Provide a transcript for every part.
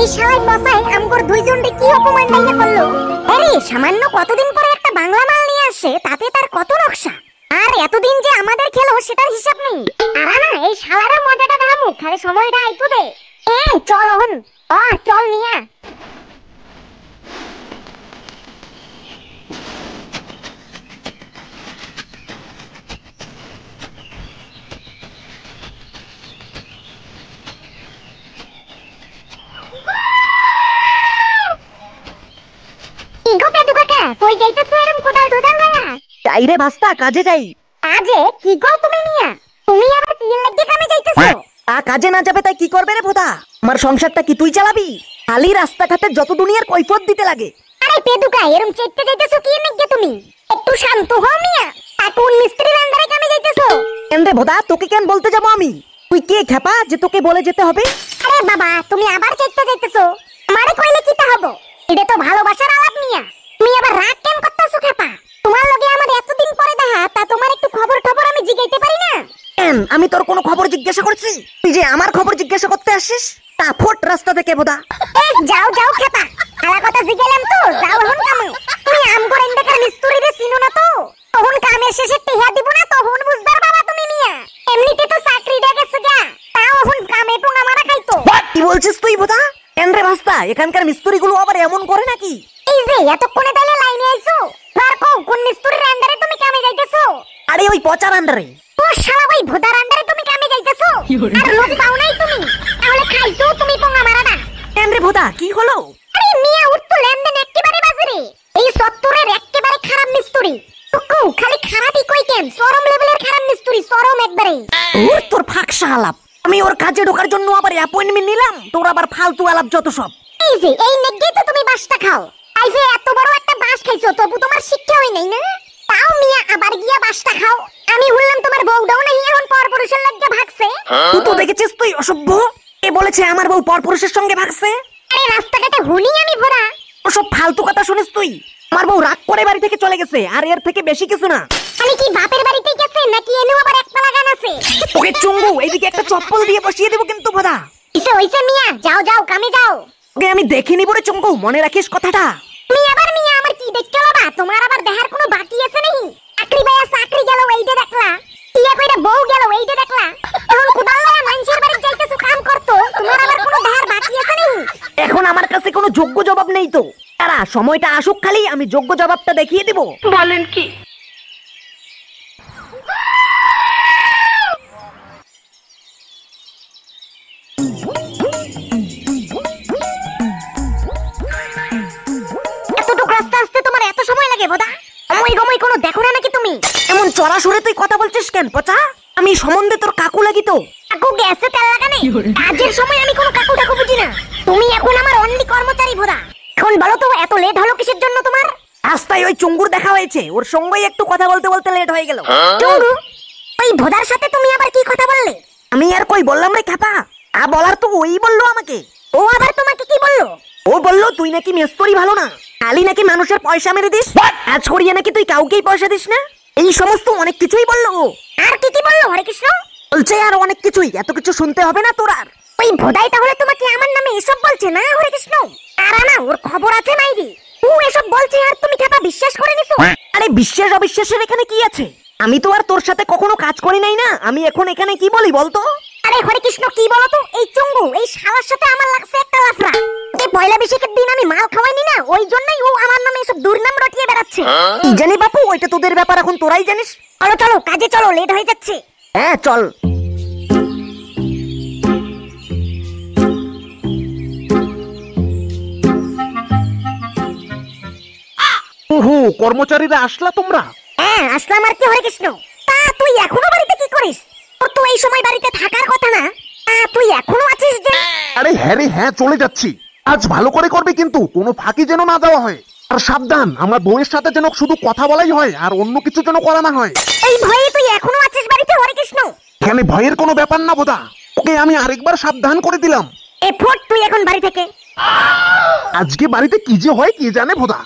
এই শালাই মশাই আমগর দুইজনরে কি অপমান নাইয়া করলো। আরে সামান্য কতদিন পরে একটা বাংলা মাল নিয়ে আসে, তাতে তার কত নকশা। আর এতদিন যে আমাদের খেলো সেটার হিসাব নেই। আর না এই শালারা মজাটা দেখামু, খালি সময়টা আইতো দে। চল হন, চল নিয়া। কই যাইতেছো এরকম কোদাল দোদাল গায়া? যাই রে ভাস্তা, কাজে যাই। কাজে? কি গো তুমি নিয়া? তুমি আবার কি লাগি কামে যাইতেছো? কাজে না যাবে তাই কি করবে রে ভোদা? আমার সংসারটা কি তুই চালাবি? খালি রাস্তাঘাটে যত দুনিয়ার কৈফিয়ত দিতে লাগে। আরে পেদুকা, এরকম চেটতে যাইতেছো কি নাকি তুমি? একটু শান্ত হও মিয়া। কোন মিস্ত্রির আন্ডারে কামে যাইতেছো? কেন রে ভোদা, তোকে কেন বলতে যাবো আমি? তুই কে খেপা যে তোকে বলে যেতে হবে? আরে বাবা, তুমি আবার চেটতে যাইতেছো। আমারে কইলে কিটা হবো? এটা তো ভালোবাসার আলাপ মিয়া। তুমি আবার রাগ কেন করতেছো খেপা? তোমার লগে আমার এতদিন পরে দেখা, তা তোমার একটু খবর আমি জিগাইতে পারি না? কেন, আমি তোর কোনো খবর জিজ্ঞাসা করছি? তুই যে আমার খবর জিজ্ঞাসা করতে আসিস? তা ফোট রাস্তা থেকে ভোদা। যাও যাও খেপা, আলা কথা জিগাইলাম তো, যাও এখন কামে। তুমি আমগর এন্ডাকার মিস্ত্রিরে চিনো না তো? তখন কামের শেষে টেহা দিব না, তখন বুঝবার বাবা তুমি মিয়া। এমনিতে তো চাকরিটা গেছে গা, তাও এখন কামে টোঙা মারা খাইতো। কি বলছিস তুই ভোদা? কেন রে ভাস্তা, এখানকার মিস্ত্রিগুলো আবার এমন করে নাকি? এই যে এতক্ষণে তাইলে লাইনে আইছো, আর কও কোন মিস্ত্রির আন্ডারে তুমি কামে যাইতেছো? আরে ওই পচার আন্ডারে। ও শালা, ওই ভোদার আন্ডারে তুমি কামে যাইতেছো? আর লোক পাও নাই তুমি, তাহলে খাইছো তুমি টোঙা মারাটা। কেন রে ভোদা, কি হলো? আরে মিয়া, উত্তর লেনদেন একেবারে বাজরে। এই সত্তরের একেবারে খারাপ মিস্ত্রি। খালি খারাপই কই কেন, চরম লেভেলের খারাপ মিস্ত্রি, চরম একবারে। ওর তোর ফাঁকসা আলাপ। আমি ওর কাজে ঢোকার জন্য আবার অ্যাপয়েন্টমেন্ট নিলাম, তোর আবার ফালতু আলাপ যত সব। এই যে এই নেগেই তো তুমি বাসটা খাও। আই যে এত বড় একটা বাস খাইছো, তবু তোমার শিক্ষা হয় নাই না? তাও মিয়া আবার গিয়া বাসটা খাও। আমি বললাম তোমার বউটাও নাকি এখন পরপুরুষের লাগি ভাগছে। তুই তো দেখেছিস তুই অসভ্য। কে বলেছে আমার বউ পরপুরুষের সঙ্গে ভাগছে? আরে রাস্তাঘাটে হুনি আমি ভরা। ওসব ফালতু কথা শুনিস তুই? আমার বউ রাগ করে বাড়ি থেকে চলে গেছে, আর এর থেকে বেশি কিছু না। আমি কি বাপের বাড়িতে গেছে নাকি এনেও আবার একপালা গান আছে? ওকে চুঙ্গু, এইদিকে একটা চপ্পল দিয়ে বসিয়ে দেবো কিন্তু ভোদা। কিসে হইছে মিয়া? যাও যাও কামে যাও। ওকে আমি দেখিনি বলে চুঙ্গু, মনে রাখিস কথাটা। তুমি আবার মিয়া আমার কি দেখতে লবা? তোমার আবার দেহার কোনো বাকি আছে নাকি? চাকরি বাইয়া চাকরি গেল এইটা দেখলা, টিয়া কইরা বউ গেল এইটা দেখলা, এখন কুদাল লয়া মানুষের বাড়ি যাইতেছো কাম করতো, তোমার আবার কোনো দেহার বাকি আছে নাকি? এখন আমার কাছে কোনো যোগ্য জবাব নেই তো। তারা সময়টা আসুক, খালি আমি যোগ্য জবাবটা দেখিয়ে দিব। বলেন কি? এতটুকু রাস্তা আসতে তোমার এত সময় লাগে বোধা? সময় গময় কোনো দেখো না নাকি তুমি? এমন চড়া সরে তুই কথা বলছিস কেন পচা? আমি সম্বন্ধে তোর কাকু লাগি তো। কাকু গেছে তেল লাগানে? কাজের সময় আমি কোনো কাকু টাকু বুঝি না। তুমি এখন আমার অনলি কর্মচারী বোধা। এখন বলো তো এত লেট হলো কিসের জন্য তোমার? রাস্তায় ওই চুঙ্গুর দেখা হয়েছে, ওর সঙ্গেই একটু কথা বলতে বলতে লেট হয়ে গেল। চুঙ্গু? ওই ভোদার সাথে তুমি আবার কি কথা বললে? আমি আর কই বললাম রে খেপা? বলার তো ওই বললো আমাকে। ও আবার তোমাকে কি বললো? ও বললো তুই নাকি মেস্তরি ভালো না, খালি নাকি মানুষের পয়সা মেরে দিস, কাজ করিয়ে নাকি তুই কাউকেই পয়সা দিস না। এই সমস্ত অনেক কিছুই বললো ও। আর কি কি বললো হরে কৃষ্ণ? বলছে আর অনেক কিছুই, এত কিছু শুনতে হবে না তোর আর। ওই ভোদাই তাহলে তোমাকে আমার নামে এসব বলছে না হরে কৃষ্ণ? আর না ওর খবর আছে মাইরি। ও এসব বলছে আর তুমি খেপা বিশ্বাস করে নিছো? আরে বিশ্বাস অবিশ্বাসের এখানে কি আছে? আমি তো আর তোর সাথে কখনো কাজ করি নাই না, আমি এখন এখানে কি বলি বলতো? আরে হরে কৃষ্ণ কি বলো তো, এই চুঙ্গু এই শালার সাথে আমার লাগছে একটা লাফড়া। এই পয়লা বিশেকের দিন আমি মাল খাওয়াইনি না, ওই জন্যই ও আমার নামে এসব দুর্নাম রটিয়ে বেড়াচ্ছে। কি জানি বাপু, ওইটা তোদের ব্যাপার, এখন তোরাই জানিস। চলো চলো কাজে চলো, লেট হয়ে যাচ্ছে। হ্যাঁ চল। ওহো, কর্মচারীরা আসলা তোমরা? হ্যাঁ আসলাম। আর কি হরে কৃষ্ণ? তা তুই এখনো বাড়িতে কি করিস? তোর তো এই সময় বাড়িতে থাকার কথা না, তুই এখনো আছিস যে? আরে হ্যাঁ রে হ্যাঁ, চলে যাচ্ছি। আজ ভালো করে করবে কিন্তু, কোনো ফাঁকি যেন না দেওয়া হয়। আর সাবধান, আমার বউয়ের সাথে যেন শুধু কথা বলাই হয়, আর অন্য কিছু যেন করা না হয়। এই ভয়ে তুই এখনো আছিস বাড়িতে হরে কৃষ্ণ? এখানে ভয়ের কোনো ব্যাপার না বোধা, ওকে আমি আরেকবার সাবধান করে দিলাম। এ ফোট তুই এখন বাড়ি থেকে। আজকে বাড়িতে কি যে হয় কে জানে বোধা।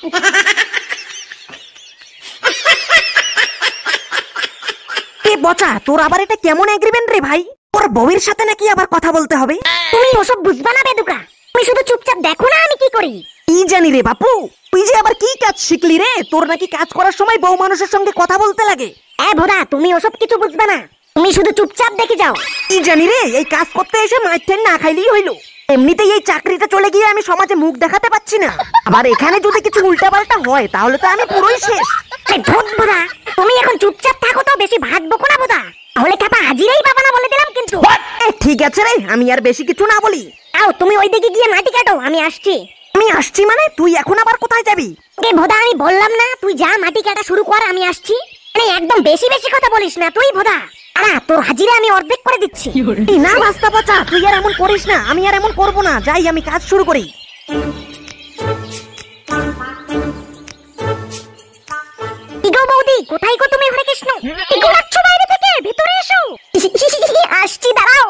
বচা, তোর আবার এটা কেমন এগ্রিমেন্ট রে ভাই? ওর বউয়ের সাথে নাকি আবার কথা বলতে হবে? তুমি ওসব বুঝবা না বেদুকা। তুমি শুধু চুপচাপ দেখো না আমি কি করি। কি জানি রে বাপু, তুই যে আবার কি কাজ শিখলি রে? তোর নাকি কাজ করার সময় বউ মানুষের সঙ্গে কথা বলতে লাগে। ভোদা তুমি ওসব কিছু বুঝবে না, তুমি শুধু চুপচাপ দেখে যাও। কি জানি রে, এই কাজ করতে এসে মাইর না খাইলেই হইলো। এমনিতেই এই চাকরিটা চলে গিয়ে আমি সমাজে মুখ দেখাতে পাচ্ছি না, আবার এখানে যদি কিছু উল্টাপাল্টা হয় তাহলে তো আমি পুরোই শেষ। ধুত ভোদা, তুমি এখন চুপচাপ থাকো তো, বেশি ভাগ বকো না ভোদা, তাহলে খেপা হাজিরাই পাবা না বলে দিলাম কিন্তু। ঠিক আছে রে, আমি আর বেশি কিছু না বলি। তুমি ওই দিকে গিয়ে মাটি কাটো, আমি আসছি। আমি আসছি মানে? তুই এখন আবার কোথায় যাবি? ভোদা আমি বললাম না তুই যা মাটি কাটা শুরু কর, আমি আসছি। একদম বেশি বেশি কথা বলিস না তুই ভোদা। তোর হাজিরা আমি অর্ধেক করে দিচ্ছি। না বাস্তা পচা, তুই আর এমন করিস না, আমি আর এমন করবো না। যাই, আমি কাজ শুরু করি। বৌদি কোথায় গো তুমি? হরে কৃষ্ণ, ডাকছো বাইরে থেকে, ভিতরে এসো। আসছি, দাঁড়াও।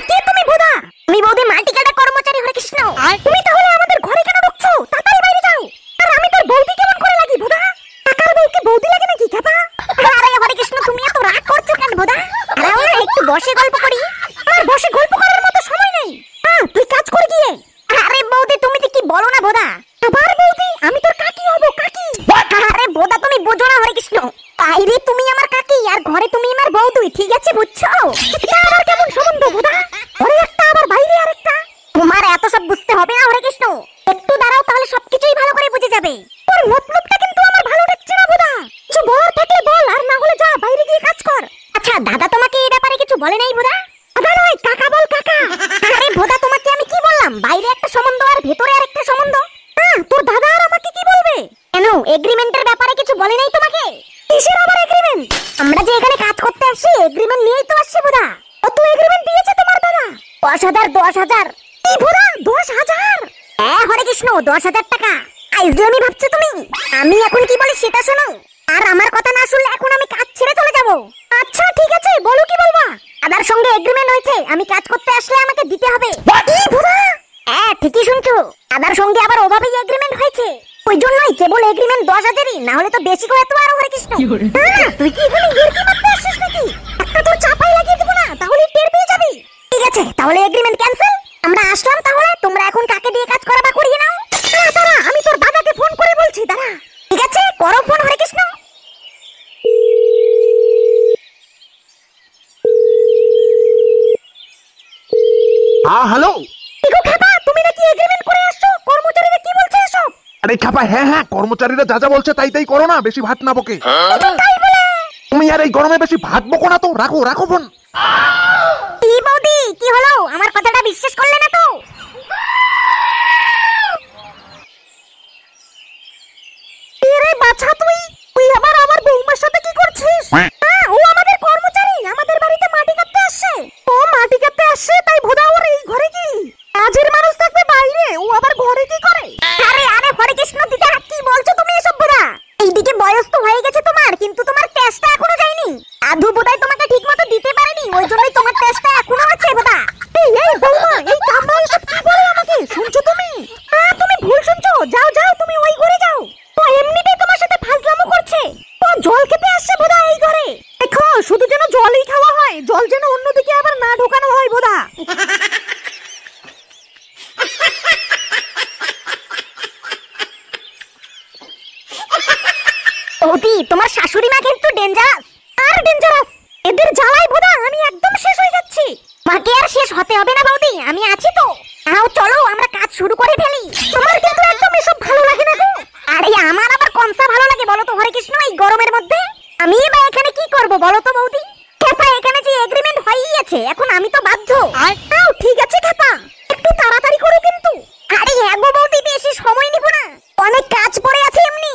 কে তুমি ভোদা? আমি বৌদি মাটি কাটা কর্মচারী। হরে কৃষ্ণ, তুমি তাহলে আমাদের ঘরে কেন ঢুকছো? তাড়াতাড়ি বাইরে যাও। আর আমি তোর বৌদি কেমন করে লাগি ভোদা? টাকার বউকে বৌদি লাগে নাকি খেপা? আরে হরে কৃষ্ণ, তুমি এত রাগ করছো কেন ভোদা? দাঁড়াও না, একটু বসে গল্প করি। আর বসে গল্প করার মতো সময় নেই। তুই কাজ করে গিয়ে। আরে বৌদি তুমি তো কি বলো না ভোদা? আবার বৌদি? আমি তোর কাকি হব, কাকি। আরে ভোদা তুমি বোঝো না হরে কৃষ্ণ, বাইরে তুমি আমার কাকি আর ঘরে তুমি আমার বৌদি, ঠিক আছে বুঝছো? এটা আবার কেমন সম্বন্ধ ভোদা? ঘরে একটা আবার বাইরে আরেকটা। তোমার এত সব বুঝতে হবে না হরে কৃষ্ণ, একটু দাঁড়াও তাহলে সবকিছুই ভালো করে বুঝে যাবে। তোর মতলবটা কিন্তু আমার ভালো লাগছে না ভোদা। কিছু বলার থাকলে বল, আর না হলে যা বাইরে গিয়ে কাজ কর। আচ্ছা দাদা তোমাকে এই ব্যাপারে কিছু বলে নাই ভোদা? দাদা নয়, কাকা বল, কাকা। আরে ভোদা তোমাকে আমি কি বললাম? বাইরে একটা সম্বন্ধ আর ভেতরে আরেকটা সম্বন্ধ। তোর দাদা আর আমাকে কি বলবে? কেন এগ্রিমেন্টের ব্যাপারে কিছু বলে নাই তোমাকে? কিসের আবার এগ্রিমেন্ট? আমরা যে এখানে কাজ করতে আসছি এগ্রিমেন্ট নিয়েই তো আসছি ভোদা। কত এগ্রিমেন্ট দিয়েছে তোমার দাদা? 10,000 10,000। কি ভোদা 10,000? হ্যাঁ হরে কৃষ্ণ, 10,000 টাকা। আইজলামি ভাবছো তুমি? আমি এখন কি বলি সেটা শোনো, আর আমার কথা না শুনলে এখন আমি কাজ ছেড়ে চলে যাব। আচ্ছা ঠিক আছে, বলো কি বলবা? দাদার সঙ্গে এগ্রিমেন্ট হয়েছে, আমি কাজ করতে আসলে আমাকে দিতে হবে। কি ভোদা? হ্যাঁ ঠিকই শুনছো, দাদার সঙ্গে আবার ওভাবেই এগ্রিমেন্ট হয়েছে। ওই জন্যই কেবল এগ্রিমেন্ট 10,000-ই, না হলে তো বেশি করে তো আরো হরে কৃষ্ণ। তুই কি এখানে ইরকি মারতে আসছিস নাকি? একটা তো চাপাই লাগিয়ে দেবো না, তাহলে টের পেয়ে যাবি। ঠিক আছে তাহলে এগ্রিমেন্ট ক্যান্সেল, আমরা আসলাম। তাহলে তোমরা এখন কাকে দিয়ে কাজ করাবা করিয়ে নাও। দাঁড়া, আমি তোর দাদাকে ফোন করে বলছি, দাঁড়া। ঠিক আছে করো ফোন হরে কৃষ্ণ। হ্যালো। তুমি নাকি এগ্রিমেন্ট করে আসছো? কর্মচারীরা কি বলছে এসব? আরে খাপা, হ্যাঁ হ্যাঁ, কর্মচারীরা যা যা বলছে তাই তাই করো না, বেশি ভাত না বকে। তুমি আর এই গরমে বেশি ভাত বকো না তো, রাখো রাখো ফোন। কি বৌদি কি হলো? আমার কথাটা বিশ্বাস করলে না তো? এরে বাছা, তুই আবার আমার বৌমার সাথে কি করছিস? ও আমাদের কর্মচারী, আমাদের বাড়িতে মাটি কাটতে আসছে। ও মাটি কাটতে আসছে তাই ভোদা ওর এই ঘরে কি? কাজের মানুষ থাকবে বাইরে, ও আবার ঘরে কি করে? আরে আরে হরে কৃষ্ণ দিদা, কি বলছো তুমি এসব ভোদা? এইদিকে বয়স তো হয়ে গেছে তোমার, কিন্তু তোমার টেস্টটা এখনো যায়নি। আধু বোধহয় তোমাকে ঠিকমতো দিতে পারেনি, ওই জন্যই তোমার টেস্টটা এখনো আছে ভোদা। এই বৌমা, এই কামরা এসব কি বলে আমাকে? শুনছো তুমি? তুমি ভুল শুনছো, যাও যাও তুমি ওই ঘরে যাও। ও এমনিতেই তোমার সাথে ফাজলামো করছে। ও জল খেতে আসছে ভোদা এই ঘরে। দেখো শুধু যেন জলই খাওয়া হয়, জল যেন অন্যদিকে আবার না ঢোকানো হয় ভোদা। ওদি তোমার শাশুড়ি মা কিন্তু ডেঞ্জারাস, আর ডেঞ্জারাস। এদের জ্বালায় ভোদা আমি একদম শেষ হয়ে যাচ্ছি। মাকে আর শেষ হতে হবে না বৌদি, আমি আছি তো। চলো আমরা কাজ শুরু করে ফেলি। তোমার কিন্তু একদম এসব ভালো লাগে না গো। আরে আমার আবার কমসা ভালো লাগে বলো তো হরে কৃষ্ণ এই গরমের মধ্যে? আমি বা এখানে কি করব বলো তো বৌদি? খেপা এখানে যে এগ্রিমেন্ট হয়েই আছে, এখন আমি তো বাধ্য। ঠিক আছে খেপা, একটু তাড়াতাড়ি করো কিন্তু। আরে হ্যাঁ গো বৌদি, বেশি সময় নিব না, অনেক কাজ পড়ে আছে এমনি।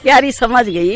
प्यारी समझ गई